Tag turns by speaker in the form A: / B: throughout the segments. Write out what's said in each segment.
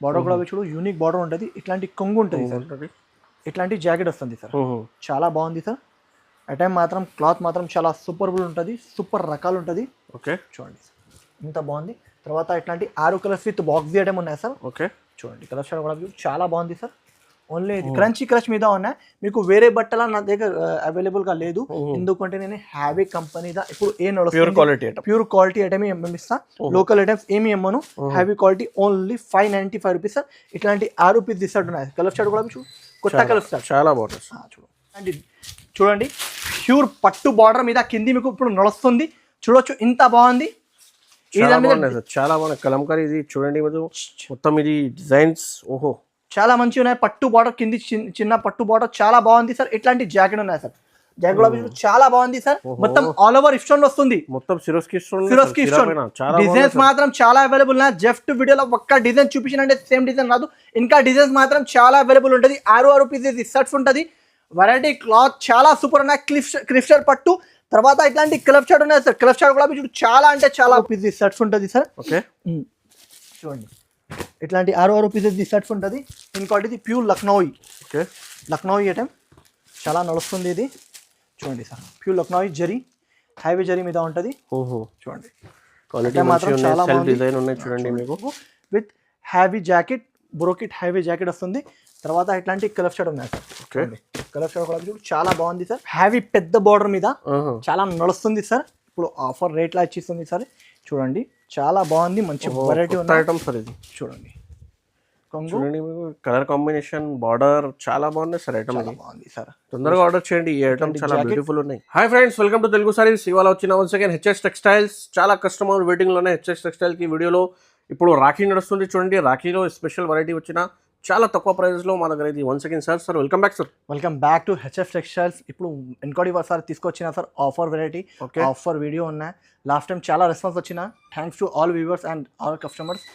A: Border కూడా చూడు unique border ఉంటుంది, ఇట్లాంటి కొంగు ఉంటుంది సార్, ఇట్లాంటి జాకెట్ వస్తుంది సార్, చాలా బాగుంది సార్. ఐటమ్ మాత్రం క్లాత్ మాత్రం చాలా సూపర్బుల్ ఉంటుంది, సూపర్ రకాలు ఉంటుంది.
B: ఓకే
A: చూడండి ఇంత బాగుంది. తర్వాత ఇట్లాంటి 6 కలర్స్ విత్ బాక్స్ ఐటమ్ ఉన్నాయి సార్.
B: ఓకే
A: చూడండి కలర్ షాట్ కూడా చాలా బాగుంది సార్. ఓన్లీ క్రంచీ క్రష్ మీద ఉన్నాయి, మీకు వేరే బట్టల నా దగ్గర అవైలబుల్గా లేదు. ఎందుకంటే నేను హ్యావీ కంపెనీదా ఇప్పుడు ప్యూర్ క్వాలిటీ ఐటమ్ ఇస్తా, లోకల్ ఐటమ్స్ ఏమి ఇమ్మను. హ్యావీ క్వాలిటీ ఓన్లీ 595 రూపీస్ సార్. ఇట్లాంటి 6 పీస్ డిస్కౌంట్ ఉన్నాయి. కలర్ షాట్ కూడా కొత్త కలర్ షాట్
B: చాలా బాగుంటుంది.
A: చూడండి చూడండి ప్యూర్ పట్టు బార్డర్ మీద కింది మీకు ఇప్పుడు నడుస్తుంది, చూడొచ్చు ఇంత బాగుంది.
B: చాలా బాగుంది కలంకారీ ఇది చూడండి, మొత్తం ఇది డిజైన్స్ ఓహో
A: చాలా మంచిగా ఉన్నాయి. పట్టు బార్డర్ కింది చిన్న పట్టు బార్డర్ చాలా బాగుంది సార్. ఇట్లాంటి జాకెట్ ఉన్నాయి సార్, జాకెట్ కూడా చాలా బాగుంది సార్. మొత్తం ఆల్ ఓవర్ స్టోన్ వస్తుంది,
B: మొత్తం సిరోస్కి స్టోన్.
A: డిజైన్స్ మాత్రం చాలా అవైలబుల్ ఉన్నాయి. జస్ట్ వీడియోలో ఒక్క డిజైన్ చూపించినంటే సేమ్ డిజైన్ రాదు, ఇంకా డిజైన్స్ మాత్రం చాలా అవైలబుల్ ఉంటుంది. 6 పీసెస్ షర్ట్స్ ఉంటుంది. వెరైటీ క్లాత్ చాలా సూపర్ ఉన్నాయి. క్లిఫ్టర్ పట్టు, తర్వాత ఇట్లాంటి క్లబ్ షర్ట్ ఉన్నాయి సార్. క్లబ్ షర్ట్ కూడా చూడు చాలా అంటే చాలా పీసెస్ షర్ట్స్ ఉంటుంది సార్.
B: ఓకే
A: చూడండి ఇట్లాంటి 6 పీసెస్ షర్ట్స్ ఉంటుంది. ఇంకోటి ఇది pure Lucknowi.
B: Okay
A: Lucknowi item చాలా నడుస్తుంది ఇది. చూడండి sir pure Lucknowi zari, heavy zari మీద ఉంటుంది.
B: ఓహో
A: చూడండి
B: క్వాలిటీ మాత్రం చాలా బాగుంది. డిజైన్ ఉన్నాయి చూడండి మీకు,
A: విత్ హ్యావీ జాకెట్, బ్రోకెట్ హ్యావీ జాకెట్ వస్తుంది. తర్వాత ఇట్లాంటి కలర్ షర్ట్ ఉన్నాయి సార్.
B: ఓకే
A: కలర్ షర్ట్ కూడా చాలా బాగుంది సార్. హ్యావీ పెద్ద బార్డర్ మీద చాలా నడుస్తుంది సార్. ఇప్పుడు ఆఫర్ రేట్ లా ఇచ్చిస్తుంది సార్. చూడండి చాలా బాగుంది, మంచి వెరైటీ ఉంది ఐటమ్ సార్ ఇది. చూడండి
B: చూడండి మీకు కలర్ కాంబినేషన్, బార్డర్ చాలా బాగుంది సార్. ఐటమ్
A: బాగుంది సార్,
B: తొందరగా ఆర్డర్ చేయండి. ఈ ఐటమ్ చాలా బ్యూటిఫుల్ ఉన్నాయి. Hi friends, welcome to Telugu saris. ఇవాళ వచ్చిన వన్స్ అగైన్ హెచ్ఎస్ టెక్స్టైల్స్. చాలా కస్టమర్ వెయిటింగ్ లోనే హెచ్ఎస్ టెక్స్టైల్ కి వీడియోలో ఇప్పుడు రాఖీ నడుస్తుంది. చూడండి రాఖీలో స్పెషల్ వెరైటీ వచ్చిన చాలా తక్కువ ప్రైస్లో మా దగ్గర ఇది. Once again sir welcome back sir.
A: Welcome back to HF textiles. ఇప్పుడు ఇంకోటి సార్ తీసుకొచ్చిన sir offer variety, offer video ఉన్నాయి. లాస్ట్ టైం చాలా రెస్పాన్స్ వచ్చిన, thanks to all viewers and all customers.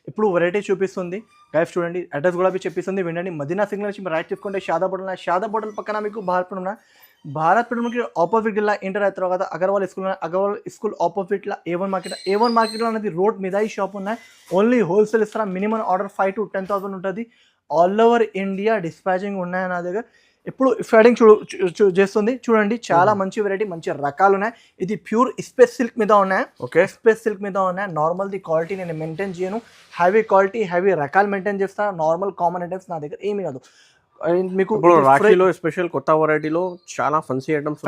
A: ఇప్పుడు వెరైటీ చూపిస్తుంది గైస్. చూడండి అడ్రస్ కూడా చెప్పిస్తుంది, వినండి. మదీనా సిగ్నల్ నుంచి రైట్ తీసుకుంటే షాదాబోటల్ ఉన్నాయి. షాదాబోటల్ పక్కన మీకు భారత్పురం ఉన్నాయి. భారత్పురంకి ఆపోజిట్లా ఎంటర్ అయిన తర్వాత అగర్వాల్ స్కూల్ ఉన్నాయి. అగర్వాల్ స్కూల్ ఆపోజిట్లా A1 మార్కెట్లో అనేది రోడ్ మీద ఈ షాప్ ఉన్నాయి. ఓన్లీ హోల్సేల్ ఇస్తారా. మినిమం ఆర్డర్ 5 to 10,000 ఉంటుంది. ఆల్ ఓవర్ ఇండియా డిస్పాచింగ్ ఉన్నాయి నా దగ్గర. ఇప్పుడు ఫెడింగ్ చేస్తుంది. చూడండి చాలా మంచి వెరైటీ, మంచి రకాలు ఉన్నాయి. ఇది ప్యూర్ స్పేస్ సిల్క్ మీద ఉన్నాయి.
B: ఓకే
A: స్పేస్ సిల్క్ మీద ఉన్నాయి. నార్మల్ ది క్వాలిటీ నేను మెయింటైన్ చేయను, హ్యావీ క్వాలిటీ హ్యావీ రకాలు మెయింటైన్ చేస్తాను. నార్మల్ కామన్ ఐటమ్స్ నా దగ్గర ఏమీ కాదు. మీకు
B: రాఖీలో స్పెషల్ కొత్త వెరైటీలో చాలా ఫన్సీ ఐటమ్స్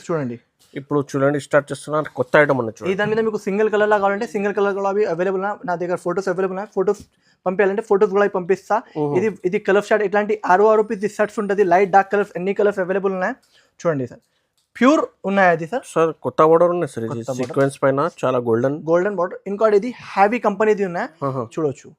A: చూడండి.
B: ఇప్పుడు చూడండి స్టార్ట్ చేస్తున్నారు కొత్త ఐటమ్ అన్నట్టు.
A: ఈ దాని మీద మీకు సింగిల్ కలర్ లా కావాలంటే సింగిల్ కలర్ కూడా అవైలబుల్ నా దగ్గర. ఫోటోస్ అవైలబుల్ ఉన్నాయి, ఫోటోస్ పంపించాలంటే ఫోటోస్ కూడా పంపిస్తా. ఇది కలర్ షార్ట్, ఇట్లాంటి 6 పీస్ షర్ట్స్ ఉంటుంది. లైట్ డార్క్ కలర్స్ ఎన్ని కలర్స్ అవైలబుల్ ఉన్నాయి చూడండి సార్. ప్యూర్ ఉన్నాయి అది సార్.
B: కొత్త బార్డర్ ఉన్నాయి సార్. ఇది సీక్వెన్స్ పైన చాలా గోల్డెన్
A: బార్డర్. ఇంకోటి ఇది హ్యావీ కంపెనీది ఉన్నాయి, చూడొచ్చు.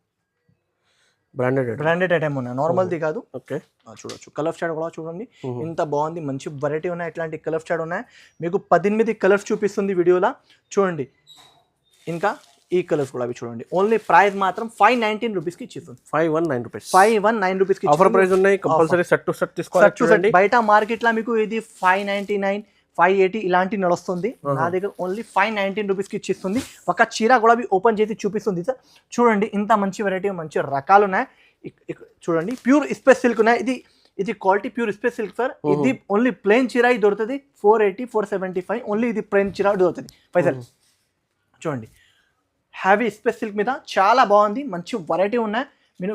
A: బ్రాండెడ్ ఐటమ్ ఉన్నాయి, నార్మల్ది కాదు.
B: ఓకే
A: చూడొచ్చు. కలర్ షాడ్ కూడా చూడండి ఇంత బాగుంది, మంచి వెరైటీ ఉన్నాయి. ఇట్లాంటి కలర్ షాడ్ ఉన్నాయి. మీకు 18 కలర్స్ చూపిస్తుంది వీడియోలో చూడండి. ఇంకా ఈ కలర్స్ కూడా అవి చూడండి. ఓన్లీ ప్రైస్ మాత్రం 519 రూపీస్కి ఇచ్చేస్తుంది. 519 రూపీస్కి
B: ఆఫర్ ప్రైస్ ఉన్నాయి. కంపల్సరీ సెట్ టు సెట్ తీసుకోవాలి.
A: బయట మార్కెట్లో మీకు ఇది 599 580 ఇలాంటి నడుస్తుంది. నా దగ్గర ఓన్లీ 519 రూపీస్కి ఇచ్చిస్తుంది. ఒక చీర కూడా ఓపెన్ చేసి చూపిస్తుంది సార్. చూడండి ఇంత మంచి వెరైటీ, మంచి రకాలు ఉన్నాయి. చూడండి ప్యూర్ స్పేస్ సిల్క్ ఉన్నాయి. ఇది quality pure space silk sir. ఇది ఓన్లీ ప్లెయిన్ చీర దొరుకుతుంది 480 475. ఓన్లీ ఇది ప్లెయిన్ చీర దొరుకుతుంది పైసలు. చూడండి హ్యావీ స్పేస్ సిల్క్ మీద చాలా బాగుంది, మంచి వెరైటీ ఉన్నాయి.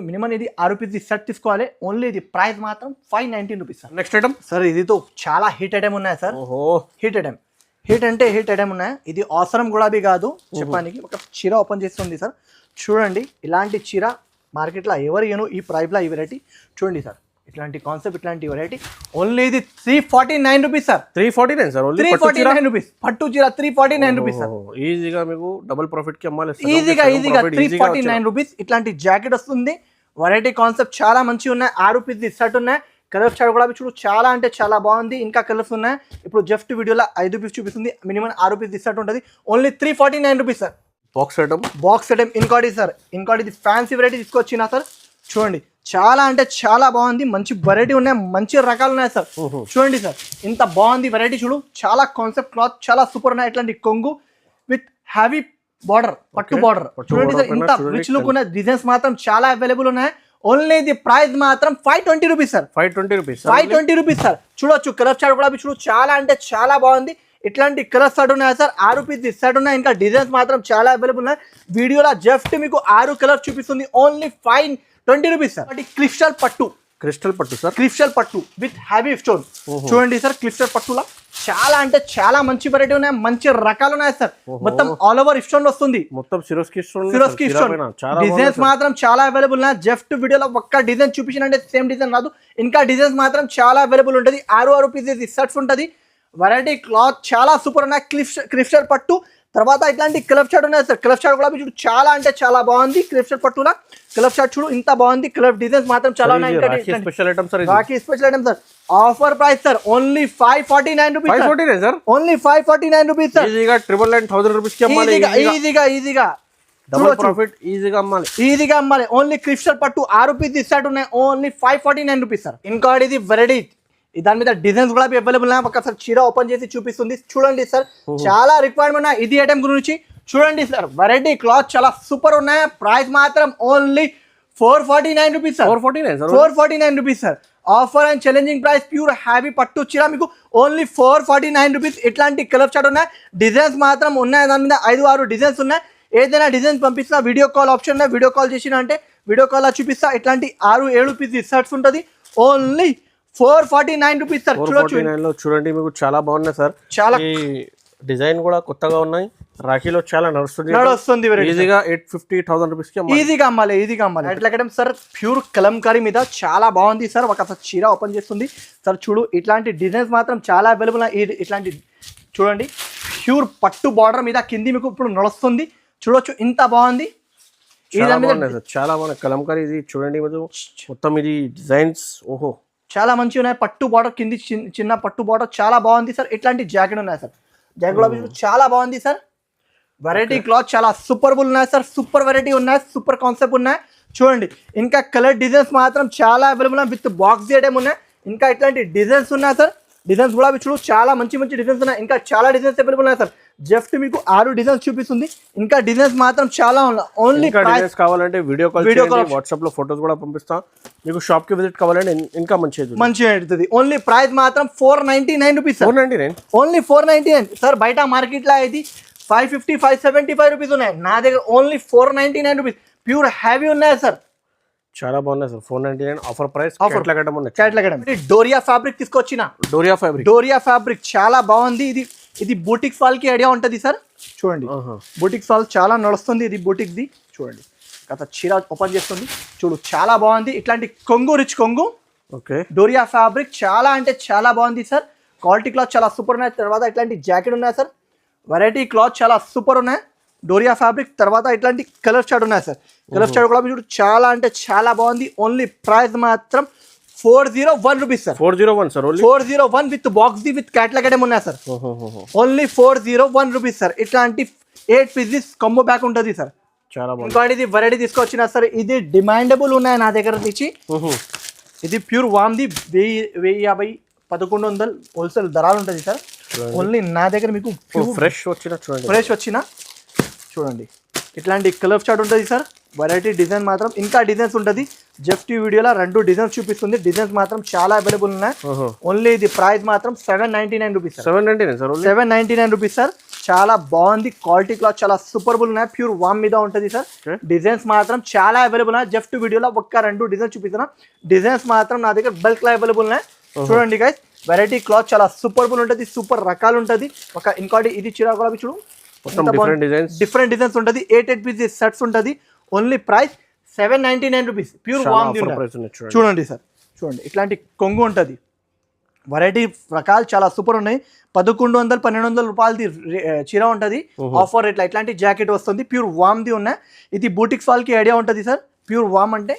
A: మినిమం ఇది 6 పీస్ సెట్ తీసుకోవాలి. ఓన్లీ ఇది ప్రైస్ మాత్రం 519 rupees sir.
B: Next item
A: sir, ఇదితో చాలా హిట్ ఐటమ్ ఉన్నాయి సార్. హిట్ ఐటమ్ ఉన్నాయి. ఇది అవసరం కూడా కాదు చెప్పడానికి. ఒక చీర ఓపెన్ చేస్తుంది సార్. చూడండి ఇలాంటి చీర మార్కెట్లో ఎవరు ఏను ఈ ప్రైస్లో ఈ వెరైటీ చూడండి సార్. ఇట్లాంటి కాన్సెప్ట్, ఇట్లాంటి వెరైటీ ఓన్లీ ఇది 349 రూపీస్ సార్.
B: 349 సార్.
A: 349 రూపీస్ పట్టు చీర 349 రూపీస్ సార్.
B: ఈజీగా మీకు డబుల్ ప్రాఫిట్ కి అమ్మాలి.
A: ఈజీగా 349 రూపీస్. ఇట్లాంటి జాకెట్ వస్తుంది. వెరైటీ కాన్సెప్ట్ చాలా మంచిగా ఉన్నాయి. 6 పీస్ షర్ట్ ఉన్నాయి. కలర్ షాట్ కూడా చూడు చాలా అంటే చాలా బాగుంది. ఇంకా కలర్స్ ఉన్నాయి. ఇప్పుడు జస్ట్ వీడియోలో 5 పీస్ చూపిస్తుంది. మినిమం 6 పీస్ షర్ట్ ఉంటుంది. Only 349 rupees sir.
B: Box item
A: ఇంకోటి సార్. ఇంకోటి ఫ్యాన్సీ వెరైటీ తీసుకొచ్చినా సార్. చూడండి చాలా అంటే చాలా బాగుంది. మంచి వెరైటీ ఉన్నాయి, మంచి రకాలు ఉన్నాయి సార్. చూడండి సార్ ఇంత బాగుంది వెరైటీ. చూడు చాలా కాన్సెప్ట్ క్లాత్ చాలా సూపర్ ఉన్నాయి. ఇట్లాంటి కొంగు విత్ హ్యావీ బార్డర్ పట్టు బార్డర్ చూడండి సార్, ఇంత రిచ్ లుక్ ఉన్న డిజైన్స్ మాత్రం చాలా అవైలబుల్ ఉన్నాయి. ఓన్లీ ది ప్రైస్ మాత్రం 520 రూపీస్ సార్. 520 rupees sir. చూడొచ్చు కలర్ చార్ట్ కూడా చూడు, చాలా అంటే చాలా బాగుంది. ఇట్లాంటి కలర్ షర్ట్ ఉన్నాయి సార్, 6 పీస్ షర్ట్ ఉన్నాయి. ఇంకా డిజైన్స్ మాత్రం చాలా అవైలబుల్ ఉన్నాయి. వీడియోలో జస్ట్ మీకు 6 కలర్ చూపిస్తుంది. Only 520 rupees sir. క్రిస్టల్ పట్టు సార్, క్రిస్టల్ పట్టు విత్ హ్యావీ స్టోన్. చూడండి సార్, క్రిస్టల్ పట్టులా చాలా అంటే చాలా మంచి వెరైటీ ఉన్నాయి, మంచి రకాలు ఉన్నాయి సార్. మొత్తం ఆల్ ఓవర్ స్టోన్ వస్తుంది, మొత్తం సిరోస్కి స్టోన్. డిజైన్స్ మాత్రం చాలా అవైలబుల్ ఉన్నాయి. జస్ట్ వీడియోలో ఒక్క డిజైన్ చూపించినంటే సేమ్ డిజైన్ రాదు. ఇంకా డిజైన్స్ మాత్రం చాలా అవైలబుల్ ఉంటుంది. 6 పీసెస్ షర్ట్స్ ఉంటుంది. వెరైటీ క్లాత్ చాలా సూపర్ ఉన్నాయి. క్రిస్టల్ పట్టు తర్వాత ఇట్లాంటి క్లబ్ షర్ట్ ఉన్నాయి సార్. క్లబ్ షర్ట్ కూడా చూడు, చాలా అంటే చాలా బాగుంది. క్రిస్టల్ పట్టులా క్లబ్ షర్ట్ చూడు, ఇంత బాగుంది. క్లబ్ డిజైన్స్ మాత్రం చాలా ఉన్నాయి.
B: స్పెషల్ ఐటమ్ సార్,
A: బాకీ special item sir. Offer price sir only 549 rupees.
B: 549 sir,
A: only 549 rupees sir.
B: ఈజీగా 999 రూపీస్ కి అమ్మాలి.
A: ఈజీగా
B: డబుల్ ప్రాఫిట్, ఈజీగా
A: అమ్మాలి. ఓన్లీ క్రిస్టల్ పట్టు 6 పీస్ ఇస్తాడు ఉన్నాయి. Only 549 rupees sir. ఇంకా ఇది వెరైటీ, దాని మీద డిజైన్స్ కూడా అవైలబుల్ ఉన్నాయి. ఒకసారి చీర ఓపెన్ చేసి చూపిస్తుంది చూడండి సార్. చాలా రిక్వైర్మెంట్ ఉన్నాయి ఇది ఐటమ్ గురించి. చూడండి సార్, వెరైటీ క్లాత్ చాలా సూపర్ ఉన్నాయి. ప్రైస్ మాత్రం only 449 rupees sir. 449 rupees sir. Offer and challenging price. Pure heavy పట్టు చీర మీకు ఓన్లీ 449 రూపీస్. ఇట్లాంటి కలర్ చార్ట్ ఉన్నాయి. డిజైన్స్ మాత్రం ఉన్నాయి, దాని మీద 5-6 డిజైన్స్ ఉన్నాయి. ఏదైనా డిజైన్స్ పంపిస్తా, వీడియో కాల్ ఆప్షన్ ఉన్నాయి. వీడియో కాల్ చేసిన అంటే వీడియో కాల్ చూపిస్తా. ఇట్లాంటి 6-7 పీస్ షర్ట్స్ ఉంటుంది. Only 449 rupees sir.
B: చూడండి మీకు చాలా బాగున్నాయి సార్. చాలా డిజైన్ కూడా కొత్తగా ఉన్నాయి. రాఖీలో చాలా నడుస్తుంది. ఈజీగా 850,000 రూపీస్ కి
A: ఈజీగా అమ్మాలి. అట్లా సార్ ప్యూర్ కలంకారీ మీద చాలా బాగుంది సార్. ఒకసారి చీర ఓపెన్ చేస్తుంది సార్. చూడు, ఇట్లాంటి డిజైన్స్ మాత్రం చాలా అవైలబుల్. ఇట్లాంటి చూడండి, ప్యూర్ పట్టు బార్డర్ మీద కింది మీకు ఇప్పుడు నడుస్తుంది. చూడొచ్చు, ఇంత బాగుంది.
B: చాలా బాగుంది కలంకారీ. ఇది చూడండి మొత్తం ఇది డిజైన్స్ ఓహో
A: చాలా మంచిగా ఉన్నాయి. పట్టు బార్డర్ కింది చిన్న పట్టు బార్డర్ చాలా బాగుంది సార్. ఇట్లాంటి జాకెట్ ఉన్నాయి సార్. జాకెట్ కూడా చాలా బాగుంది సార్. వెరైటీ క్లాత్ చాలా సూపర్బుల్ ఉన్నాయి సార్. సూపర్ వెరైటీ ఉన్నాయి, సూపర్ కాన్సెప్ట్ ఉన్నాయి. చూడండి, ఇంకా కలర్ డిజైన్స్ మాత్రం చాలా అవైలబుల్ ఉన్నాయి. విత్ బాక్స్ ఐటమ్ ఉన్నాయి. ఇంకా ఇట్లాంటి డిజైన్స్ ఉన్నాయి సార్. డిజైన్స్ కూడా చూడు, చాలా మంచి డిజైన్స్ ఉన్నాయి. ఇంకా చాలా డిజైన్స్ అవైలబుల్ ఉన్నాయి సార్. జస్ట్ మీకు 6 డిజైన్స్ చూపిస్తుంది. ఇంకా డిజైన్స్ మాత్రం చాలా ఉన్నాయి. ఓన్లీ
B: డిజైన్స్ కావాలంటే వీడియో కాల్ వాట్సాప్ లో ఫోటోస్ కూడా పంపిస్తాం. మీకు షాప్ కి విజిట్ కావాలంటే ఇంకా మంచిగా అవుతుంది.
A: ఓన్లీ ప్రైస్ మాత్రం 499 రూపీస్.
B: 499
A: only 499 sir. బయట మార్కెట్ లో అయితే 550, 575 రూపీస్ ఉన్నాయి. నా దగ్గర ఓన్లీ 499 రూపీస్. ప్యూర్ హ్యావీ ఉన్నాయి సార్.
B: చాలా బాగున్నాయి sir. 499 offer price.
A: Doria fabric తీసుకొచ్చిన. డోరియా ఫ్యాబ్రిక్ చాలా బాగుంది. ఇది బూటిక్స్ వాళ్ళకి ఐడియా ఉంటుంది సార్. చూడండి, బూటిక్స్ వాళ్ళు చాలా నడుస్తుంది. ఇది బూటిక్ ది చూడండి. గత చీర ఓపెన్ చేస్తుంది చూడు, చాలా బాగుంది. ఇట్లాంటి కొంగు, రిచ్ కొంగు.
B: ఓకే,
A: డోరియా ఫ్యాబ్రిక్ చాలా అంటే చాలా బాగుంది సార్. క్వాలిటీ క్లాత్ చాలా సూపర్ ఉన్నాయి. తర్వాత ఇట్లాంటి జాకెట్ ఉన్నాయి సార్. వెరైటీ క్లాత్ చాలా సూపర్ ఉన్నాయి. డోరియా ఫ్యాబ్రిక్ తర్వాత ఇట్లాంటి కలర్ చార్ట్ ఉన్నాయి సార్. కలర్ చార్ట్ కూడా చూడు, చాలా అంటే చాలా బాగుంది. ఓన్లీ ప్రైస్ మాత్రం 401 rupees sir.
B: 401 sir.
A: 401 with box the with catalogue item ఉన్నాయి సార్. Only 401 rupees sir. ఇట్లాంటి 8 పీసెస్ కాంబో బ్యాక్ ఉంటుంది సార్.
B: చాలా బాగుంది.
A: ఇంకోటి ఇది వెరైటీ తీసుకొచ్చిన సార్. ఇది డిమాండబుల్ ఉన్నాయి నా దగ్గర నుంచి. ఇది ప్యూర్ వామ్ ది 1050, 1100 హోల్సేల్ ధరలు ఉంటుంది సార్. ఓన్లీ నా దగ్గర మీకు
B: ఫ్రెష్ వచ్చిన
A: చూడండి. ఇట్లాంటి కలర్ చార్ట్ ఉంటుంది సార్. వెరైటీ డిజైన్ మాత్రం ఇంకా డిజైన్స్ ఉంటుంది. జస్ట్ ఈ వీడియోలో 2 డిజైన్స్ చూపిస్తుంది. డిజైన్స్ మాత్రం చాలా అవైలబుల్ ఉన్నాయి. ఓన్లీ ఇది ప్రైస్ మాత్రం 799 రూపీస్. 799 rupees sir. చాలా బాగుంది. క్వాలిటీ క్లాత్ చాలా సూపర్బుల్ ఉన్నాయి. ప్యూర్ వామ్ మీద ఉంటుంది సార్. డిజైన్స్ మాత్రం చాలా అవైలబుల్ ఉన్నాయి. జస్ట్ వీడియోలో 1-2 డిజైన్స్ చూపిస్తున్నా. డిజైన్స్ మాత్రం నా దగ్గర బల్క్ లో అవైలబుల్ ఉన్నాయి. చూడండి గైస్, వెరైటీ క్లాత్ చాలా సూపర్బుల్ ఉంటుంది. సూపర్ రకాలు ఉంటుంది. ఇంకోటి ఇది చీర కూడా చూడు, డిఫరెంట్ డిజైన్స్ ఉంటుంది. 8 పీసెస్ సెట్స్ ఉంటుంది. Only price 799 rupees. ప్యూర్ వామ్ చూడండి సార్. చూడండి, ఇట్లాంటి కొంగు ఉంటుంది. వెరైటీ రకాలు చాలా సూపర్ ఉన్నాయి. 1100, 1200 రూపాయలది చీర ఉంటుంది. ఆఫర్ రేట్లో ఇట్లాంటి జాకెట్ వస్తుంది. ప్యూర్ వామ్ ది ఉన్నాయి. ఇది బూటిక్స్ వాళ్ళకి ఐడియా ఉంటుంది సార్. ప్యూర్ వామ్ అంటే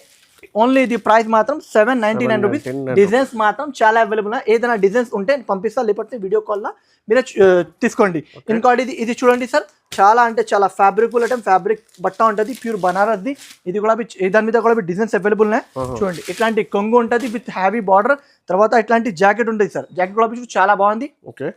A: ఓన్లీ ఇది ప్రైస్ మాత్రం 799 రూపీస్. డిజైన్స్ మాత్రం చాలా అవైలబుల్ ఉన్నాయి. ఏదైనా డిజైన్స్ ఉంటే పంపిస్తా, లేకపోతే వీడియో కాల్లో మీరే తీసుకోండి. ఇంకోటి ఇది చూడండి సార్. చాలా అంటే చాలా ఫ్యాబ్రిక్ ఐటమ్. ఫ్యాబ్రిక్ బట్ట ఉంటుంది. ప్యూర్ బనారస్ది. ఇది కూడా దాని మీద కూడా డిజైన్స్ అవైలబుల్ ఉన్నాయి. చూడండి, ఇట్లాంటి కొంగు ఉంటుంది విత్ హ్యావీ బార్డర్. తర్వాత ఇట్లాంటి జాకెట్ ఉంటుంది సార్. జాకెట్ కూడా చాలా బాగుంది.
B: ఓకే,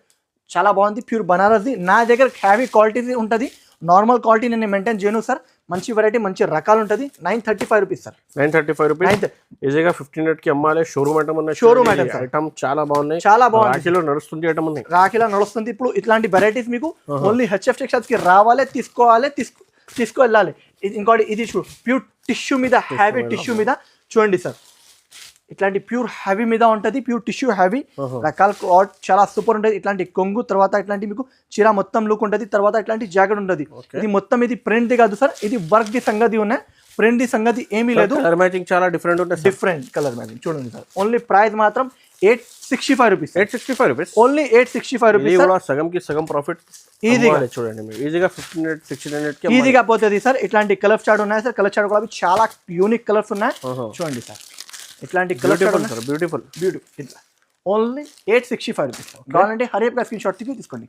A: చాలా బాగుంది. ప్యూర్ బనారస్ది. నా దగ్గర హ్యావీ క్వాలిటీ ఉంటుంది. నార్మల్ క్వాలిటీ నేను మెయింటైన్ చేయను సార్. మంచి వెరైటీ మంచి రకాలు ఉంటుంది. 935 రూపీస్ సార్.
B: 935 రూపీస్ ఈజీగా 1500 కి అమ్మాలి. షోరూమ్ ఐటమ్ ఉన్నాయి.
A: షోరూమ్ ఐటమ్
B: ఐటమ్ చాలా బాగున్నాయి.
A: చాలా బాగుంది.
B: రాఖీలో నడుస్తుంది ఐటమ్ ఉన్నాయి.
A: రాఖీలో నడుస్తుంది. ఇప్పుడు ఇట్లాంటి వెరైటీస్ మీకు ఓన్లీ హెచ్ఎఫ్ టెక్స్టైల్స్ కి రావాలి, తీసుకోవాలి, తీసుకువెళ్ళాలి. ఇంకోటి ఇది చూడు, ప్యూర్ టిష్యూ మీద, హ్యావీ టిష్యూ మీద చూడండి సార్. ఇట్లాంటి ప్యూర్ హ్యావీ మీద ఉంటుంది. ప్యూర్ టిష్యూ హ్యావీ రకాల క్లాత్ చాలా సూపర్ ఉంటుంది. ఇట్లాంటి కొంగు, తర్వాత ఇట్లాంటి మీకు చీర మొత్తం లుక్ ఉంటుంది. తర్వాత ఇట్లాంటి జాకెట్ ఉంటుంది. ఇది మొత్తం ఇది ప్రింట్ ది కాదు సార్, ఇది వర్క్ ది సంగతి ఉన్నాయి. ప్రింట్ ది సంగతి ఏమీ లేదు.
B: కలర్ మ్యాచింగ్ చాలా డిఫరెంట్ ఉంటుంది.
A: డిఫరెంట్ కలర్ మ్యాచింగ్ చూడండి సార్. ఓన్లీ ప్రైస్ మాత్రం 865 రూపీస్.
B: 865 rupees
A: only 865 rupees.
B: సగం కి సగం ప్రాఫిట్
A: ఈజీగా
B: చూడండి మీరు. ఈజీగా 1500 1600 కి
A: ఈజీగా పోతుంది సార్. ఇట్లాంటి కలర్ చార్ట్ ఉన్నాయి సార్. కలర్ చార్ట్ కూడా చాలా యూనిక్ కలర్స్ ఉన్నాయి. చూడంండి సార్. ఇట్లాంటి కలర్
B: బ్యూటిఫుల్
A: ఇట్లా ఓన్లీ 865 రూపీస్. కావాలంటే హరియప్ స్క్రీన్ షాట్ తీసుకోండి.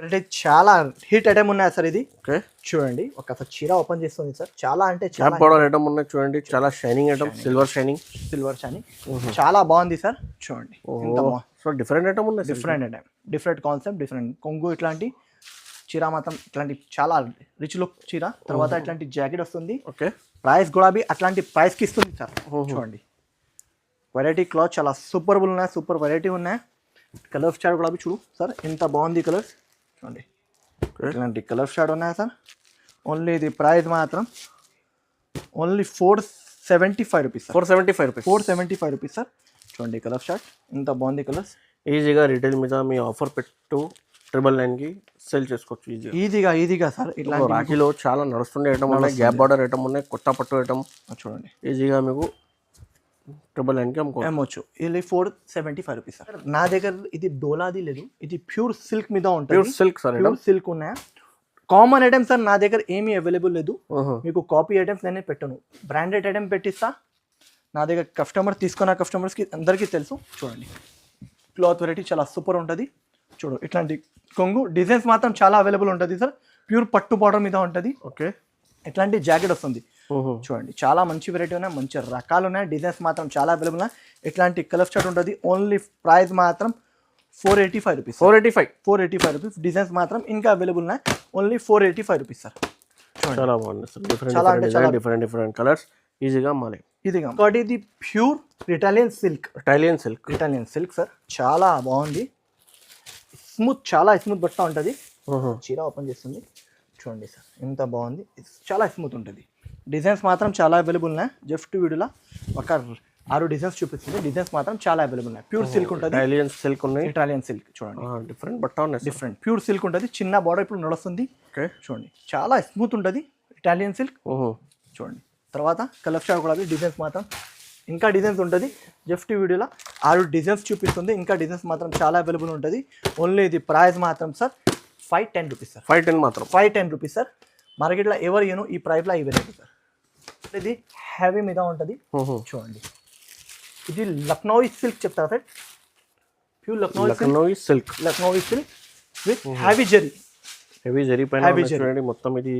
A: అంటే చాలా హిట్ ఐటమ్ ఉన్నాయి సార్. ఇది చూడండి, ఒకసారి చీర ఓపెన్ చేస్తుంది సార్. చాలా అంటే చాలా
B: ఐటమ్ ఉన్నాయి చూడండి. చాలా షైనింగ్ ఐటమ్, సిల్వర్ షైనింగ్
A: చాలా బాగుంది సార్. చూడండి
B: సో డిఫరెంట్ ఐటమ్ ఉన్నాయి.
A: Different item, different concept, different కొంగు. ఇట్లాంటి చీర మాత్రం ఇట్లాంటి చాలా రిచ్ లుక్ చీర. తర్వాత ఇట్లాంటి జాకెట్ వస్తుంది.
B: ఓకే,
A: ప్రైస్ కూడా అట్లాంటి ప్రైస్కి ఇస్తుంది సార్. చూడండి వెరైటీ క్లాత్ చాలా సూపర్బుల్ ఉన్నాయి. సూపర్ వెరైటీ ఉన్నాయి. కలర్ స్టార్ కూడా చూడు సార్, ఎంత బాగుంది కలర్స్. చూడండి ఇట్లాంటి కలర్ స్టార్ ఉన్నాయి సార్. ఓన్లీ ఇది ప్రైస్ మాత్రం ఓన్లీ 475 రూపీస్. 475 rupees sir. చూడండి కలర్ స్టార్ట్ ఎంత బాగుంది కలర్స్.
B: ఈజీగా రీటైల్ మీద మీ ఆఫర్ పెట్టు 999 కి సేల్ చేసుకోవచ్చు
A: ఈజీగా సార్. ఇట్లా
B: రాఖీలో చాలా నడుస్తుండే ఐటమ్ ఉన్నాయి. గ్యాప్ బార్డర్ ఐటమ్ ఉన్నాయి. కొత్త పట్టు ఐటమ్
A: చూడండి
B: ఈజీగా మీకు 999 కి
A: అమ్మవచ్చు. ఇది 475 రూపీస్ సార్. నా దగ్గర ఇది డోలాది లేదు, ఇది ప్యూర్ సిల్క్ మీద ఉంటుంది.
B: Pure silk sir.
A: Pure silk ఉన్నాయి. కామన్ ఐటమ్స్ సార్ నా దగ్గర ఏమీ అవైలబుల్ లేదు. మీకు కాపీ ఐటమ్స్ నేనే పెట్టను, బ్రాండెడ్ ఐటమ్ పెట్టిస్తా. నా దగ్గర తీసుకున్న కస్టమర్స్కి అందరికీ తెలుసు. చూడండి క్లాత్ వెరైటీ చాలా సూపర్ ఉంటుంది. చూడు ఇట్లాంటి కొంగు డిజైన్స్ మాత్రం చాలా అవైలబుల్ ఉంటుంది సార్. ప్యూర్ పట్టు బార్డర్ మీద ఉంటుంది.
B: ఓకే,
A: ఇట్లాంటి జాకెట్ వస్తుంది. చూడండి చాలా మంచి వెరైటీ ఉన్నాయి, మంచి రకాలు ఉన్నాయి. డిజైన్స్ మాత్రం చాలా అవైలబుల్ ఉన్నాయి. ఇట్లాంటి కలర్ చార్ట్ ఉంటుంది. ఓన్లీ ప్రైస్ మాత్రం 485 రూపీస్. 485 రూపీస్. డిజైన్స్ మాత్రం ఇంకా అవైలబుల్ ఉన్నాయి. Only 485 rupees sir.
B: చాలా బాగుంది సార్. డిఫరెంట్ కలర్స్ ఈజీగా అమ్మాలి.
A: ఇంకోటి ఇది ప్యూర్ ఇటాలియన్ సిల్క్ సార్. చాలా బాగుంది. చాలా స్మూత్ బట్ట ఉంటుంది. చీర ఓపెన్ చేస్తుంది చూడండి సార్, ఎంత బాగుంది. చాలా స్మూత్ ఉంటుంది. డిజైన్స్ మాత్రం చాలా అవైలబుల్ ఉన్నాయి. జస్ట్ వీడియోలో ఒక 6 డిజైన్స్ చూపిస్తుంది. డిజైన్స్ మాత్రం చాలా అవైలబుల్ ఉన్నాయి. ప్యూర్ సిల్క్ ఉంటుంది. ఇటాలియన్ సిల్క్ చూడండి.
B: డిఫరెంట్ బట్ట ఉన్నాయి.
A: డిఫరెంట్ ప్యూర్ సిల్క్ ఉంటుంది. చిన్న బార్డర్ ఇప్పుడు నడుస్తుంది. చూడండి చాలా స్మూత్ ఉంటుంది ఇటాలియన్ సిల్క్. చూడండి తర్వాత కలర్ షాట్ కూడా డిజైన్స్ మాత్రం ఇంకా డిజైన్స్ ఉంటుంది. జస్ట్ వీడియోలో 6 డిజైన్స్ చూపిస్తుంది. ఇంకా డిజైన్స్ మాత్రం చాలా అవైలబుల్ ఉంటుంది. ఓన్లీ ఇది ప్రైస్ మాత్రం sir 510 rupees sir. 510 rupees sir. మార్కెట్లో ఎవరు ఏను ఈ ప్రైస్లో ఈ వెరైటీ సార్. ఇది హ్యావీ మీద ఉంటుంది. చూడండి ఇది లక్నోవి సిల్క్ చెప్తారా sir. Pure Lucknowi silk with heavy zari పైన
B: చూడండి. మొత్తం ఇది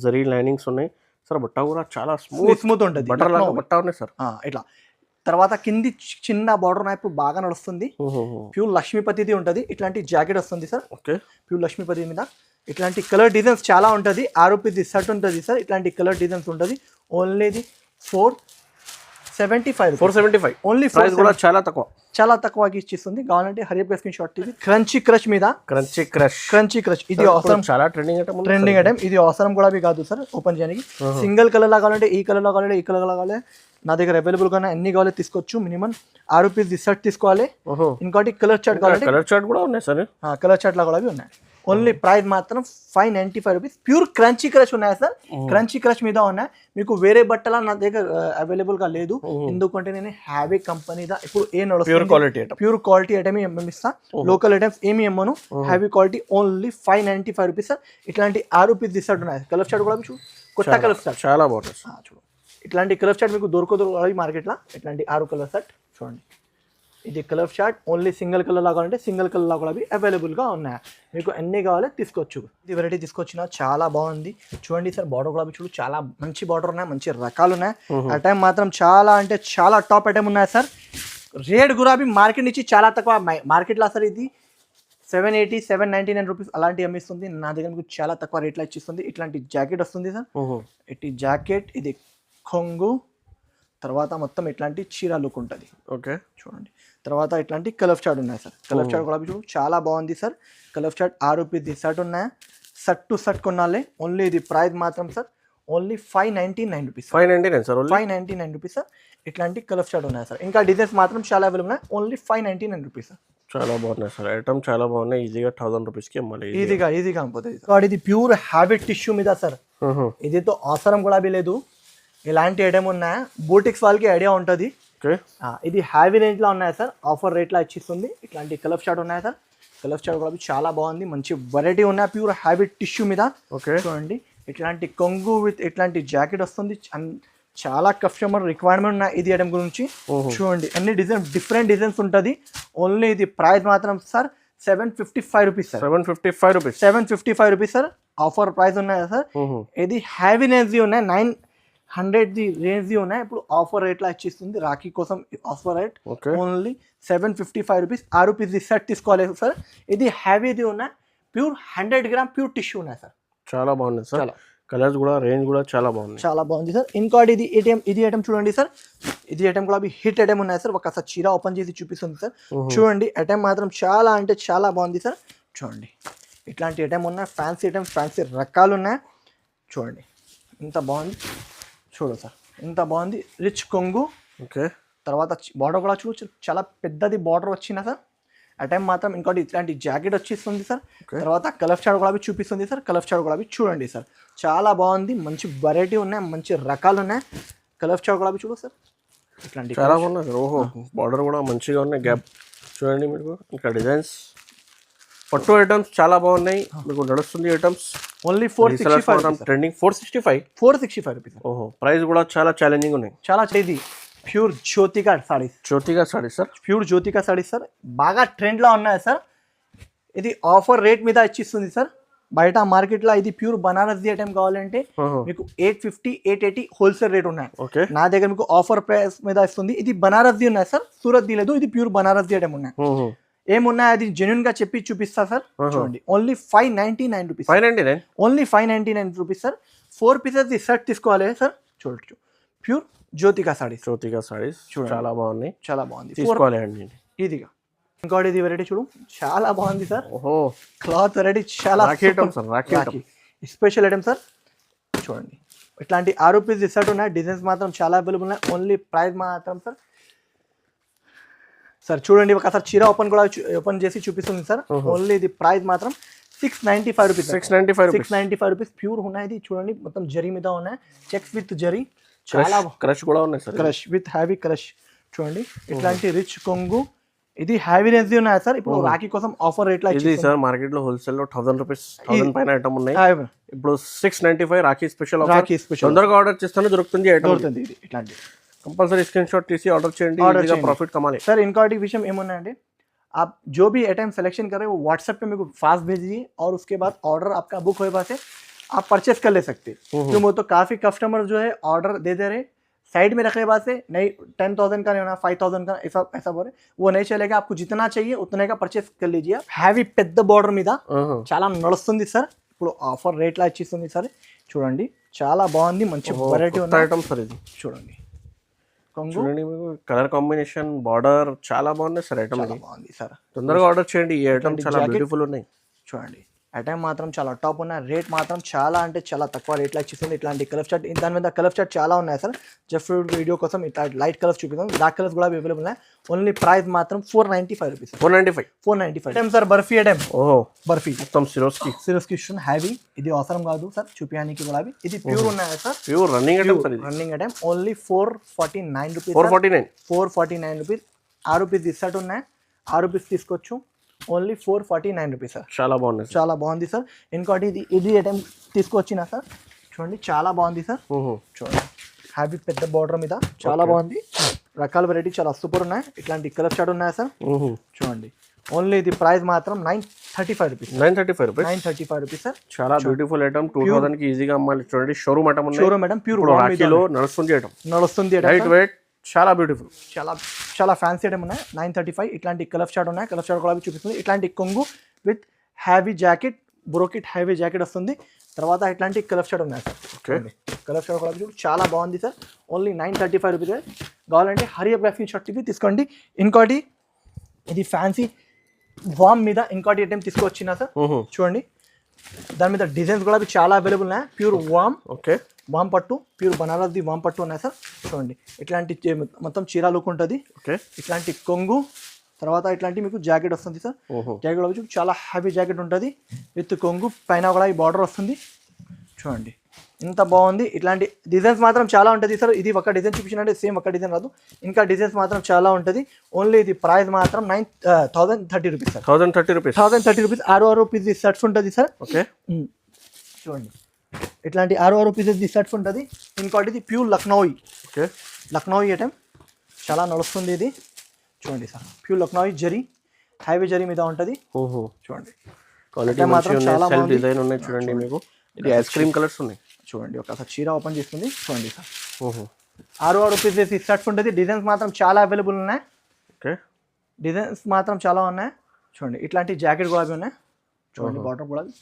B: జరీ లైనింగ్స్ ఉన్నాయి సార్. బట్ట కూడా చాలా
A: స్మూత్ ఉంటుంది.
B: బట్ట ఉన్నాయి సార్.
A: ఇట్లా తర్వాత కింది చిన్న బార్డర్ ఇప్పుడు బాగా నడుస్తుంది. ప్యూర్ లక్ష్మీపతిది ఉంటుంది. ఇట్లాంటి జాకెట్ వస్తుంది సార్.
B: ఓకే,
A: ప్యూర్ లక్ష్మీపతి మీద ఇట్లాంటి కలర్ డిజైన్స్ చాలా ఉంటుంది. 6 రూపీస్ షర్ట్ ఉంటుంది సార్. ఇట్లాంటి కలర్ డిజైన్స్ ఉంటుంది. ఓన్లీ 475. ఓన్లీ ప్రైస్ కూడా చాలా తక్కువకి ఇచ్చిస్తుంది. కావాలంటే హరియప్ స్క్రీన్ షాట్ తీసి. క్రంచీ క్రష్ మీద ఇది అవసరం.
B: చాలా ట్రెండింగ్
A: ఐటమ్. ఇది అవసరం కూడా కాదు సార్ ఓపెన్ చేయడానికి. సింగిల్ కలర్ లా కావాలంటే ఈ కలర్ లో కావాలంటే ఈ కలర్ లో కావాలి. నా దగ్గర అవైలబుల్ గా ఎన్ని కావాలి తీసుకోవచ్చు. మినిమం 6 రూపీస్ షర్ట్ తీసుకోవాలి. ఇంకోటి కలర్ చార్ట్ కావాలంటే
B: కలర్ చార్ట్ కూడా ఉన్నాయి సార్.
A: కలర్ చార్ట్ లా కూడా ఉన్నాయి. ఓన్లీ ప్రైస్ మాత్రం 595 రూపీస్. ప్యూర్ క్రంచీ క్రష్ ఉన్నాయి సార్. క్రంచీ క్రష్ మీద ఉన్నాయి. మీకు వేరే బట్టల నా దగ్గర అవైలబుల్ గా లేదు. ఎందుకంటే నేను హ్యావీ కంపెనీదా ఇప్పుడు ప్యూర్ క్వాలిటీ ఐటమ్ ఇస్తా. లోకల్ ఐటమ్స్ ఏమి ఇమ్మను. హ్యావీ క్వాలిటీ ఓన్లీ 595 రూపీస్ సార్. ఇట్లాంటి 6 రూపీస్ షర్ట్ ఉన్నాయి. కలర్ షర్ట్ కూడా చూడు, కొత్త కలర్ షర్ట్
B: చాలా బాగుంటుంది.
A: చూడు ఇట్లాంటి కలర్ షర్ట్ మీకు దొరకదు మార్కెట్లో. ఇట్లాంటి 6 కలర్ షర్ట్ చూడండి. ఇది colour short only single colour లా కావాలంటే సింగిల్ కలర్ లా కూడా అవైలబుల్గా ఉన్నాయి. మీకు ఎన్ని కావాలో తీసుకోవచ్చు. ఇది వెరైటీ తీసుకొచ్చిన చాలా బాగుంది. చూడండి సార్ బార్డర్ కూడా చూడు, చాలా మంచి బార్డర్ ఉన్నాయి, మంచి రకాలు ఉన్నాయి. ఐటమ్ మాత్రం చాలా అంటే చాలా టాప్ ఐటమ్ ఉన్నాయి సార్. రేట్ కూడా మార్కెట్ నుంచి చాలా తక్కువ. మార్కెట్లో సార్ ఇది 780 799 రూపీస్ అలాంటి అమ్మిస్తుంది. నా దగ్గర మీకు చాలా తక్కువ రేట్లో ఇచ్చిస్తుంది. ఇట్లాంటి జాకెట్ వస్తుంది సార్. ఇటు జాకెట్, ఇది కొంగు, తర్వాత మొత్తం ఇట్లాంటి చీర లుక్ ఉంటుంది.
B: ఓకే
A: చూడండి. తర్వాత ఇట్లాంటి కలర్ చార్ట్ ఉన్నాయి సార్. కలర్ చార్ట్ కూడా చూడు చాలా బాగుంది sir. Colour chart 6 rupees shirt ఉన్నాయి. షర్ట్ టు షర్ట్ కొనాలి. ఓన్లీ ఇది ప్రైస్ మాత్రం sir only 599 rupees.
B: 599 sir.
A: 599 rupees sir. ఇట్లాంటి కలర్ చార్ట్ ఉన్నాయి సార్. ఇంకా డిజైన్స్ మాత్రం చాలా అవైలబుల్ ఉన్నాయి. Only 599 rupees sir.
B: చాలా బాగున్నాయి సార్. ఐటమ్ చాలా బాగున్నాయి. ఈజీగా 1000 రూపీస్కి మళ్ళీ
A: ఈజీగా అనిపోతుంది. ఇది ప్యూర్ హ్యాబిట్ టిష్యూ మీద సార్. ఇది తో అవసరం కూడా లేదు. ఇలాంటి ఐటమ్ ఉన్నాయి. బూటిక్స్ వాళ్ళకి ఐడియా ఉంటుంది. ఇది హ్యావీ రేంజ్ లో ఉన్నాయి సార్. ఆఫర్ రేట్ లో ఇచ్చిస్తుంది. ఇట్లాంటి కలర్ చార్ట్ ఉన్నాయి సార్. కలర్ చార్ట్ కూడా చాలా బాగుంది. మంచి వెరైటీ ఉన్నాయి. ప్యూర్ హ్యాబిట్ టిష్యూ మీద చూడండి. ఇట్లాంటి కొంగు విత్ ఇట్లాంటి జాకెట్ వస్తుంది. చాలా కస్టమర్ రిక్వైర్మెంట్ ఉన్నాయి ఇది ఐటమ్ గురించి. చూడండి అన్ని డిఫరెంట్ డిజైన్స్ ఉంటుంది. ఓన్లీ ఇది ప్రైస్ మాత్రం sir 755 rupees sir. 755 rupees sir. Offer price ఉన్నాయి సార్. ఇది హ్యావీ రేంజ్ ఉన్నాయి. 900 రేంజ్ ఉన్నాయి. ఇప్పుడు ఆఫర్ రేట్ లో ఇచ్చిస్తుంది. రాఖీ కోసం offer rate only 755 rupees. 6 rupees set తీసుకోవాలి సార్. ఇది హ్యావీది ఉన్నాయి. ప్యూర్ 100 గ్రామ్ ప్యూర్ టిష్యూ ఉన్నాయి సార్.
B: చాలా బాగుంది సార్. కలర్స్ కూడా రేంజ్ కూడా చాలా బాగుంది.
A: చాలా బాగుంది సార్. ఇంకోటి ఇది ఐటమ్ చూడండి సార్. ఇది ఐటమ్ కూడా హిట్ ఐటమ్ ఉన్నాయి సార్. ఒకసారి చీర ఓపెన్ చేసి చూపిస్తుంది సార్. చూడండి ఐటమ్ మాత్రం చాలా అంటే చాలా బాగుంది సార్. చూడండి ఇట్లాంటి ఐటమ్ ఉన్నాయి. ఫ్యాన్సీ ఐటమ్, ఫ్యాన్సీ రకాలు ఉన్నాయి. చూడండి ఇంత బాగుంది. చూడు సార్ ఇంత బాగుంది. రిచ్ కొంగు.
B: ఓకే.
A: తర్వాత బార్డర్ కూడా చూడొచ్చు. చాలా పెద్దది బార్డర్ వచ్చింది సార్. ఐటమ్ మాత్రం ఇంకోటి ఇట్లాంటి జాకెట్ వచ్చేస్తుంది సార్. తర్వాత కలర్ చార్ట్ కూడా చూపిస్తుంది సార్. కలర్ చార్ట్ కూడా చూడండి సార్. చాలా బాగుంది. మంచి వెరైటీ ఉన్నాయి. మంచి రకాలు ఉన్నాయి. కలర్ చార్ట్ కూడా చూడు సార్. ఇట్లాంటి
B: చాలా బాగున్నాయి సార్. ఓహో బార్డర్ కూడా మంచిగా ఉన్నాయి. గ్యాప్ చూడండి మీకు. ఇంకా డిజైన్స్ పట్టు ఐటమ్స్ చాలా బాగున్నాయి. మీకు నడుస్తుంది ఐటమ్స్.
A: Only 465
B: trending 465
A: rupees.
B: ఓహో ప్రైస్ కూడా చాలా ఛాలెంజింగ్ ఉన్నాయి.
A: చాలా ఇది pure Jyothika saris.
B: Sir.
A: Pure Jyothika saris sir. బాగా ట్రెండ్లో ఉన్నాయి సార్. ఇది ఆఫర్ రేట్ మీద ఇచ్చిస్తుంది సార్. బయట మార్కెట్లో ఇది ప్యూర్ బనారస్ ఐటమ్ కావాలంటే మీకు 850 880 హోల్సేల్ రేట్ ఉన్నాయి. నా దగ్గర మీకు ఆఫర్ ప్రైస్ మీద ఇస్తుంది. ఇది బనారస్ ఉన్నాయి సార్. సూరత్ లేదు. ఇది ప్యూర్ బనారస్ ఐటమ్ ఉన్నాయి. ఏమున్నాయి అది జెన్యున్ గా చెప్పి చూపిస్తా సార్. చూడండి only 599 rupees. Only 599 rupees sir. 4 pieces set తీసుకోవాలి సార్. చూడొచ్చు ప్యూర్ జ్యోతికా సారీస్.
B: చాలా బాగున్నాయి.
A: చాలా బాగుంది.
B: తీసుకోవాలి అండి
A: ఇదిగా. ఇంకోటి ఇది వెరైటీ చూడు చాలా బాగుంది సార్. ఓహో క్లాత్ వెరైటీ చాలా స్పెషల్ ఐటమ్ సార్. చూడండి ఇట్లాంటి 6 రూపీస్ సెట్ ఉన్నాయి. డిజైన్స్ మాత్రం చాలా అవైలబుల్ ఉన్నాయి. ఓన్లీ ప్రైస్ మాత్రం సార్ చూడండి ఒకసారి చీర ఓపెన్ చేసి చూపిస్తుంది సార్. ఓన్లీ ఇది ప్రైస్ మాత్రం 695 రూపీస్. 695 రూపీస్ ప్యూర్ ఉన్నాయి. ఇది చూడండి మొత్తం జరీ మీద ఉన్నాయి. Checks with zari. చాలా
B: క్రష్ కూడా ఉన్నాయి sir.
A: Crush with heavy crush. చూడండి ఇట్లాంటి రిచ్ కొంగు. ఇది హ్యావీ రేంజ్ ఉన్నాయి సార్. ఇప్పుడు రాఖీ కోసం ఆఫర్ రేట్ లో
B: ఇది సార్. మార్కెట్ లో హోల్సేల్ లో 1000 రూపీస్ 1000 పైన ఐటమ్ ఉన్నాయి. ఇప్పుడు 695 రాఖీ స్పెషల్. తొందరగా ఆర్డర్ చేస్తేనే దొరుకుతుంది.
A: ఇది ఇట్లాంటి
B: कंपलसरी स्क्रीनशॉट तीसी ऑर्डर చేయండి. ఈజీగా ప్రాఫిట్ కమాలి.
A: सर इनका विषय ఏమన్నాయంటే आप जो भी आइटम सिलेक्शन कर रहे हो व्हाट्सएप पे मेरे को फास्ट भेजिए और उसके बाद ऑर्डर आपका बुक होने बाद आप परचेस कर ले सकते हैं. क्यों वो तो काफ़ी कस्टमर जो है ऑर्डर दे रहे साइड में रखने बाद से नहीं 10,000 का नहीं होना 5,000 का ऐसा बोले वो नहीं चलेगा. आपको जितना चाहिए उतने का परचेस कर लीजिए. हैवी పెద్ద బోర్డర్ మీద చాలా నడుస్తుంది సార్. ఇప్పుడు ఆఫర్ రేట్ లా ఇచ్చిస్తుంది సార్. చూడండి చాలా బాగుంది. మంచి వెరైటీ ఉన్న
B: ఐటమ్ సార్. ఇది
A: చూడండి
B: చూడండి మీకు కలర్ కాంబినేషన్ బార్డర్ చాలా బాగుంది సార్. ఐటమ్
A: బాగుంది సార్.
B: తొందరగా ఆర్డర్ చేయండి. ఈ ఐటమ్ చాలా బ్యూటిఫుల్ ఉన్నాయి.
A: చూడండి ఐటమ్ మాత్రం చాలా టాప్ ఉన్నాయి. రేట్ మాత్రం చాలా అంటే చాలా తక్కువ రేట్లో ఇచ్చేస్తుంది. ఇట్లాంటి కలర్ చార్ట్ దాని మీద కలర్ చార్ట్ చాలా ఉన్నాయి సార్. జస్ట్ వీడియో కోసం ఇట్లా లైట్ కలర్స్ చూపిస్తాం. డార్క్ కలర్స్ కూడా అవైలబుల్ ఉన్నాయి. ఓన్లీ ప్రైస్ మాత్రం 495 rupees. 495 item sir. Barfi item.
B: ఓహో
A: బర్ఫీ
B: మొత్తం సిరోస్కి
A: హ్యావీ. ఇది అవసరం కాదు సార్ చూపించడానికి కూడా. ఇది ప్యూర్ ఉన్నాయి sir.
B: Pure running item sir.
A: Running item. Only 449 rupees. 449 rupees. 6 rupees ఇస్తాడు ఉన్నాయి. 6 రూపీస్ తీసుకోవచ్చు. Only 449 rupees sir.
B: చాలా బాగుంది.
A: చాలా బాగుంది సార్. ఇంకోటి ఇది ఐటమ్ తీసుకొచ్చినా సార్. చూడండి చాలా బాగుంది సార్. చూడండి హ్యాబీ పెద్ద బార్డర్ మీద చాలా బాగుంది. రకాల వెరైటీ చాలా సూపర్ ఉన్నాయి. ఇట్లాంటి కలర్ చార్ట్ ఉన్నాయి సార్. చూడండి ఓన్లీ ఇది ప్రైస్ మాత్రం 935 రూపీస్. 935 rupees sir.
B: చాలా బ్యూటిఫుల్ ఐటమ్. 2000 కి ఈజీగా అమ్మాలి. చూడండి షోరూమ్ ఐటమ్ ఉంది.
A: షోరూమ్ ఐటమ్ ప్యూర్
B: రాఖీలో నడుస్తుంది ఐటమ్. లైట్ వెయిట్ చాలా బ్యూటిఫుల్.
A: చాలా ఫ్యాన్సీ ఐటమ్ ఉన్నాయి. 935. ఇట్లాంటి కలర్ చార్ట్ ఉన్నాయి. కలర్ చార్ట్ కూడా చూపిస్తుంది. ఇట్లాంటి కొంగు విత్ హ్యావీ జాకెట్, బ్రోకెట్ హ్యావీ జాకెట్ వస్తుంది. తర్వాత ఇట్లాంటి కలర్ షర్ట్ ఉన్నాయి సార్.
B: ఓకే,
A: కలర్ షర్ట్ కూడా చూడు చాలా బాగుంది సార్. Only 935 rupees. కావాలంటే హరియప్ గ్రాఫిక్ షర్ట్ ఇవి తీసుకోండి. ఇంకోటి ఇది ఫ్యాన్సీ వామ్ మీద ఇంకోటి ఐటమ్ తీసుకొచ్చినా సార్. చూడండి దాని మీద డిజైన్స్ కూడా చాలా అవైలబుల్ ఉన్నాయి. ప్యూర్ వామ్,
B: ఓకే,
A: వామ్ పట్టు, ప్యూర్ బనారస్ది వామ్ పట్టు ఉన్నాయి సార్. చూడండి ఇట్లాంటి మొత్తం చీర లుక్ ఉంటుంది.
B: ఓకే,
A: ఇట్లాంటి కొంగు, తర్వాత ఇట్లాంటి మీకు జాకెట్ వస్తుంది సార్. జాకెట్ కూడా చాలా హ్యావీ జాకెట్ ఉంటుంది విత్ కొంగు, పైన కూడా ఈ బార్డర్ వస్తుంది. చూడండి ఇంత బాగుంది. ఇట్లాంటి డిజైన్స్ మాత్రం చాలా ఉంటుంది సార్. ఇది ఒక డిజైన్ చూపించినట్టే సేమ్ ఒక డిజైన్ రాదు, ఇంకా డిజైన్స్ మాత్రం చాలా ఉంటుంది. ఓన్లీ ఇది ప్రైస్ మాత్రం 1030 rupees sir.
B: 1030 rupees.
A: 1030 rupees. 6 rupees shirts ఉంటుంది సార్.
B: ఓకే,
A: చూడండి ఇట్లాంటి 6 రూపీస్ షర్ట్స్ ఉంటుంది. ఇంకోటి ఇది pure Lucknowi.
B: Okay,
A: Lucknowi item చాలా నడుస్తుంది ఇది. చూడండి sir pure Lucknowi zari, heavy zari మీద ఉంటుంది. చూడండి
B: క్వాలిటీ మాత్రం చాలా బాగుంది. డిజైన్ ఉన్నాయి చూడండి. మీకు ఇది ఐస్ క్రీమ్ కలర్స్ ఉన్నాయి.
A: చూడండి ఒకసారి చీర ఓపెన్ చేస్తుంది. చూడండి సార్ 6 రూపీస్ షర్ట్స్ ఉంటుంది. డిజైన్స్ మాత్రం చాలా అవైలబుల్ ఉన్నాయి.
B: ఓకే,
A: డిజైన్స్ మాత్రం చాలా ఉన్నాయి. చూడండి ఇట్లాంటి జాకెట్ గులాబీ ఉన్నాయి. చూడండి బార్డర్ గులాబీ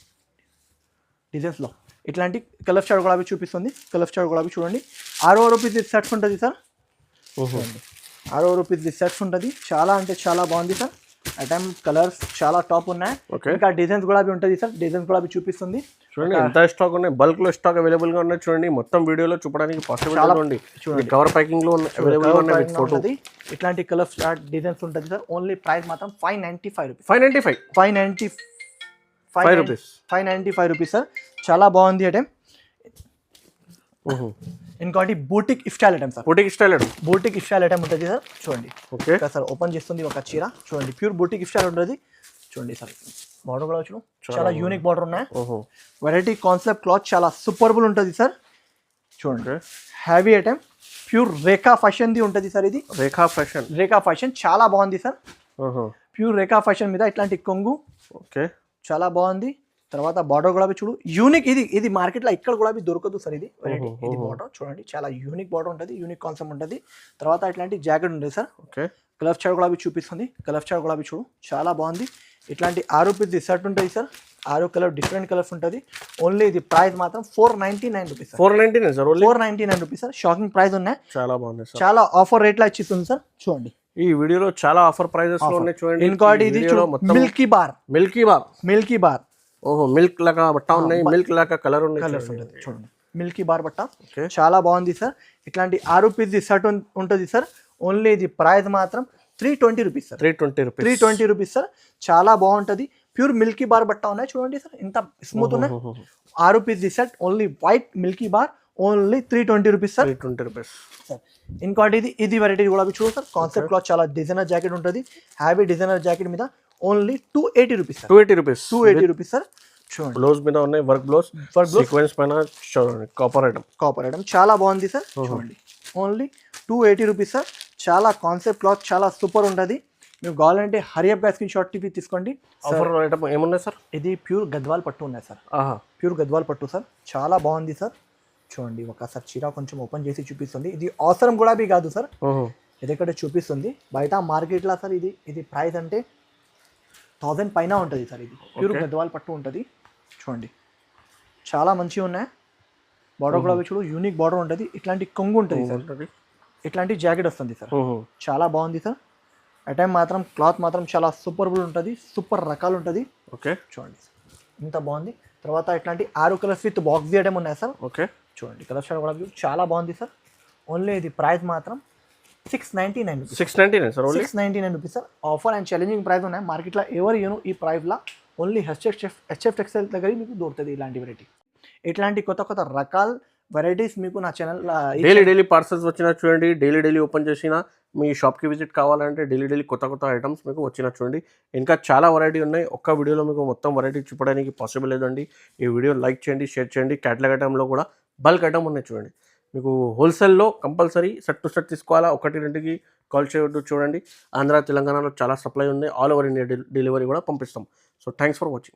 A: డిజైన్స్లో ఇట్లాంటి కలర్ షర్ట్ గులాబీ చూపిస్తుంది. కలర్ షర్ట్ గులాబీ చూడండి 6 రూపీస్ షర్ట్స్ ఉంటుంది సార్. చూడండి 6 రూపీస్ షర్ట్స్ ఉంటుంది. చాలా అంటే చాలా బాగుంది సార్. ఐటమ్ కలర్స్ చాలా టాప్ ఉన్నాయి. ఇంకా డిజైన్స్ గులాబీ ఉంటుంది సార్. డిజైన్స్ గులాబీ చూపిస్తుంది.
B: చూడండి ఎంత స్టాక్ ఉన్నాయి. బల్క్ లో స్టాక్ అవైలబుల్ గా ఉన్నాయి. చూడండి మొత్తం వీడియోలో చూపడానికి పాసిబుల్ ఉంది. చూడండి కవర్ ప్యాకింగ్ లో అవైలబుల్ గా ఉన్నాయి విత్ ఫోటో.
A: ఇట్లాంటి కలర్ చార్ట్ డిజైన్స్ ఉంటుంది సార్. ఓన్లీ ప్రైస్ మాత్రం 595 రూపీస్.
B: 595 రూపీస్.
A: 595 rupees sir. చాలా బాగుంది ఐటమ్. ఇంకోటి boutique style item sir.
B: Boutique style item.
A: Boutique style item ఉంటుంది సార్. చూడండి
B: ఓకే
A: సార్ ఓపెన్ చేస్తుంది ఒక చీర. చూడండి ప్యూర్ బూటిక్ స్టైల్ ఉంటుంది. చూడండి సార్ బార్డర్ కూడా చూడు చాలా యూనిక్ బార్డర్ ఉన్నాయి. వెరైటీ కాన్సెప్ట్ క్లాత్ చాలా సూపర్బుల్ ఉంటుంది సార్. చూడండి హ్యావీ ఐటమ్ ప్యూర్ రేఖా ఫ్యాషన్ది ఉంటుంది సార్. ఇది రేఖా ఫ్యాషన్ చాలా బాగుంది సార్. ప్యూర్ రేఖా ఫ్యాషన్ మీద ఇట్లాంటి కొంగు.
B: ఓకే
A: చాలా బాగుంది. తర్వాత బార్డర్ గులాబీ చూడు యూనిక్. ఇది మార్కెట్లో ఇక్కడ గులాబీ దొరకదు సార్. ఇది వెరైటీ. ఇది బార్డర్ చూడండి చాలా యూనిక్ బార్డర్ ఉంటుంది. యూనిక్ కాన్సెప్ట్ ఉంటుంది. తర్వాత ఇట్లాంటి జాకెట్ ఉంటుంది సార్.
B: ఓకే
A: కలర్ చార్ట్ గులాబీ చూపిస్తుంది. కలర్ చార్ట్ గులాబీ చూడు చాలా బాగుంది. ఇట్లాంటి 6 రూపీస్ షర్ట్ ఉంటుంది సార్. 6 కలర్ డిఫరెంట్ కలర్స్ ఉంటుంది. ఓన్లీ ఇది ప్రైస్ మాత్రం 499 rupees.
B: 499 sir.
A: 499 rupees sir. Shocking price ఉన్నాయి.
B: చాలా బాగుంది సార్.
A: చాలా ఆఫర్ రేట్లో ఇచ్చిస్తుంది సార్. చూడండి
B: ఈ వీడియోలో చాలా ఆఫర్ ప్రైజెస్ లో ఉన్నాయి. చూడండి
A: ఇంకోటి ఇది Milky bar. Milky bar
B: milk లాగా బట్ట ఉన్నాయి. మిల్క్ లాగా కలర్ ఉన్నాయి.
A: కలర్స్ ఉంటుంది. చూడండి మిల్కీ బార్ బట్ట చాలా బాగుంది సార్. ఇట్లాంటి 6 రూపీస్ షర్ట్ ఉంటుంది సార్. ఓన్లీ ఇది ప్రైస్ మాత్రం 320 రూపీస్ సార్. 320 rupees sir. చాలా బాగుంటుంది. ప్యూర్ మిల్కీ బార్ బట్ట ఉన్నాయి. చూడండి సార్ ఇంత స్మూత్ ఉన్నాయి. 6 rupees shirt. Only white Milky bar. Only 320 rupees sir.
B: 320 rupees
A: sir. ఇంకోటి ఇది వెరైటీ కూడా చూడు సార్. కాన్సెప్ట్ క్లాత్ చాలా డిజైనర్ జాకెట్ ఉంటుంది. హ్యావీ డిజైనర్ జాకెట్ మీద only 280 rupees sir. 280 rupees sir. చూడండి
B: బ్లౌజ్ మీద ఉన్నాయి. వర్క్ బ్లౌజ్ సీక్వెన్స్ పైన చూడండి కాపర్ ఐటమ్
A: చాలా బాగుంది సార్. చూడండి ఓన్లీ 280 రూపీస్ సార్. చాలా కాన్సెప్ట్ క్లాత్ చాలా సూపర్ ఉంటుంది. మీరు కావాలంటే హరియప్ గా స్క్రీన్ షాట్ టీవీ తీసుకోండి.
B: ఆఫర్ ఐటమ్ ఏమున్నాయి సార్?
A: ఇది ప్యూర్ గద్వాల్ పట్టు ఉన్నాయి సార్. ప్యూర్ గద్వాల్ పట్టు సార్. చాలా బాగుంది సార్. చూడండి ఒకసారి చీర కొంచెం ఓపెన్ చేసి చూపిస్తుంది. ఇది అవసరం కూడా కాదు సార్. ఇది ఇక్కడ చూపిస్తుంది. బయట మార్కెట్లో సార్ ఇది ప్రైస్ అంటే 1000 పైన ఉంటుంది సార్. ఇది ప్యూర్ గద్వాల్ పట్టు ఉంటుంది. చూడండి చాలా మంచిగా ఉన్నాయి. బార్డర్ కూడా చూడు యూనిక్ బార్డర్ ఉంటుంది. ఇట్లాంటి కొంగు ఉంటుంది సార్. ఇట్లాంటి జాకెట్ వస్తుంది సార్. చాలా బాగుంది సార్. ఐటమ్ మాత్రం క్లాత్ మాత్రం చాలా సూపర్బుల్ ఉంటుంది. సూపర్ రకాలు ఉంటుంది.
B: ఓకే
A: చూడండి ఇంత బాగుంది. తర్వాత ఇట్లాంటి 6 కలర్స్ విత్ బాక్స్ ఐటమ్ ఉన్నాయి సార్.
B: ఓకే
A: చూడండి కలర్ షాట్ కూడా చాలా బాగుంది సార్. ఓన్లీ ఇది ప్రైస్ మాత్రం 699 rupees.
B: 699
A: rupees sir. Offer and challenging price ఉన్నాయి. మార్కెట్లో ఎవరు ఈ ప్రైస్లో ఓన్లీ హెచ్ఎఫ్ టెక్స్టైల్ దగ్గర మీకు దొరుకుతుంది ఇలాంటి వెరైటీ. ఇట్లాంటి కొత్త రకాల వెరైటీస్ మీకు నా ఛానల్
B: డైలీ పార్సల్స్ వచ్చినా చూడండి. డైలీ ఓపెన్ చేసినా మీ షాప్కి విజిట్ కావాలంటే డైలీ కొత్త ఐటమ్స్ మీకు వచ్చినా చూడండి. ఇంకా చాలా వెరైటీ ఉన్నాయి. ఒక్క వీడియోలో మీకు మొత్తం వెరైటీ చూపడానికి పాసిబుల్ లేదండి. ఈ వీడియో లైక్ చేయండి, షేర్ చేయండి. క్యాటలాగ్ ఐటమ్లో కూడా బల్క్ ఐటమ్ ఉన్నాయి చూడండి. మీకు హోల్సేల్లో కంపల్సరీ సెట్ టు సెట్ తీసుకోవాలా. 1-2కి కాల్ చేయొద్దు. చూడండి ఆంధ్ర తెలంగాణలో చాలా సప్లై ఉంది. ఆల్ ఓవర్ ఇండియా డెలివరీ కూడా పంపిస్తాం. So thanks for watching.